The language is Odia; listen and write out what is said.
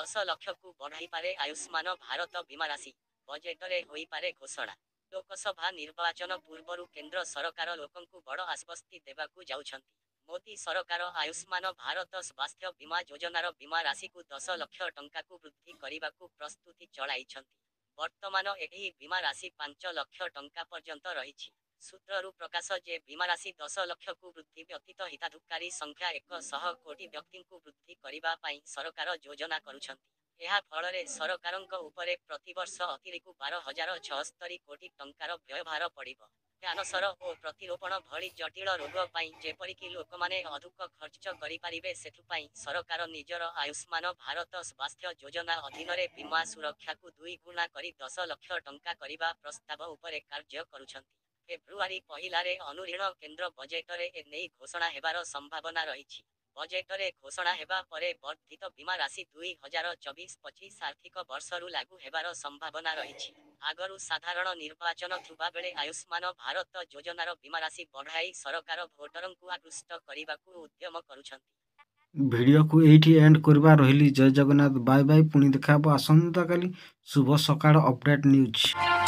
10 ଲକ୍ଷକୁ ବଢ଼ାଇପାରେ ଆୟୁଷ୍ମାନ ଭାରତ ବୀମା ରାଶି। ବଜେଟରେ ହୋଇପାରେ ଘୋଷଣା। ଲୋକସଭା ନିର୍ବାଚନ ପୂର୍ବରୁ କେନ୍ଦ୍ର ସରକାର ଲୋକଙ୍କୁ ବଡ଼ ଆଶ୍ୱସ୍ତି ଦେବାକୁ ଯାଉଛନ୍ତି। ମୋଦି ସରକାର ଆୟୁଷ୍ମାନ ଭାରତ ସ୍ୱାସ୍ଥ୍ୟ ବୀମା ଯୋଜନାର ବୀମା ରାଶିକୁ 10 ଲକ୍ଷ ଟଙ୍କାକୁ ବୃଦ୍ଧି କରିବାକୁ ପ୍ରସ୍ତୁତି ଚଳାଇଛନ୍ତି। ବର୍ତ୍ତମାନ ଏହି ବୀମା ରାଶି 5 ଲକ୍ଷ ଟଙ୍କା ପର୍ଯ୍ୟନ୍ତ ରହିଛି। ସୂତ୍ରରୁ ପ୍ରକାଶ ଯେ ବୀମା ରାଶି 10 ଲକ୍ଷକୁ ବୃଦ୍ଧି ବ୍ୟତୀତ ହିତାଧିକାରୀ ସଂଖ୍ୟା 100 କୋଟି ବ୍ୟକ୍ତିଙ୍କୁ ବୃଦ୍ଧି କରିବା ପାଇଁ ସରକାର ଯୋଜନା କରୁଛନ୍ତି। ଏହା ଫଳରେ ସରକାରଙ୍କ ଉପରେ ପ୍ରତିବର୍ଷ ଅତିରିକ୍ତ 12,076 କୋଟି ଟଙ୍କାର ବ୍ୟୟଭାର ପଡ଼ିବ। କ୍ୟାନସର ଓ ପ୍ରତିରୋପଣ ଭଳି ଜଟିଳ ରୋଗ ପାଇଁ ଯେପରିକି ଲୋକମାନେ ଅଧିକ ଖର୍ଚ୍ଚ କରିପାରିବେ ସେଥିପାଇଁ ସରକାର ନିଜର ଆୟୁଷ୍ମାନ ଭାରତ ସ୍ୱାସ୍ଥ୍ୟ ଯୋଜନା ଅଧୀନରେ ବୀମା ସୁରକ୍ଷାକୁ 2 ଗୁଣା କରି 10 ଲକ୍ଷ ଟଙ୍କା କରିବା ପ୍ରସ୍ତାବ ଉପରେ କାର୍ଯ୍ୟ କରୁଛନ୍ତି। ଫେବୃଆରୀ ପହିଲାରେ ଅନୁରୀଣ କେନ୍ଦ୍ର ବଜେଟରେ ଏନେଇ ଘୋଷଣା ହେବାର ସମ୍ଭାବନା ରହିଛି। ବଜେଟରେ ଘୋଷଣା ହେବା ପରେ ବର୍ଦ୍ଧିତ ବୀମା ରାଶି 2024-25 ଆର୍ଥିକ ବର୍ଷରୁ ଲାଗୁ ହେବାର ସମ୍ଭାବନା ରହିଛି। ଆଗରୁ ସାଧାରଣ ନିର୍ବାଚନ ଥିବାବେଳେ ଆୟୁଷ୍ମାନ ଭାରତ ଯୋଜନାର ବୀମା ରାଶି ବଢ଼ାଇ ସରକାର ଭୋଟରଙ୍କୁ ଆକୃଷ୍ଟ କରିବାକୁ ଉଦ୍ୟମ କରୁଛନ୍ତି। ଭିଡ଼ିଓକୁ ଏଇଠି ଏଣ୍ଡ କରିବା। ରହିଲି। ଜୟ ଜଗନ୍ନାଥ। Bye bye. ପୁଣି ଦେଖା ହେବ ଆସନ୍ତାକାଲି। ଶୁଭ ସକାଳ ଅପଡେଟ୍ ନ୍ୟୁଜ୍।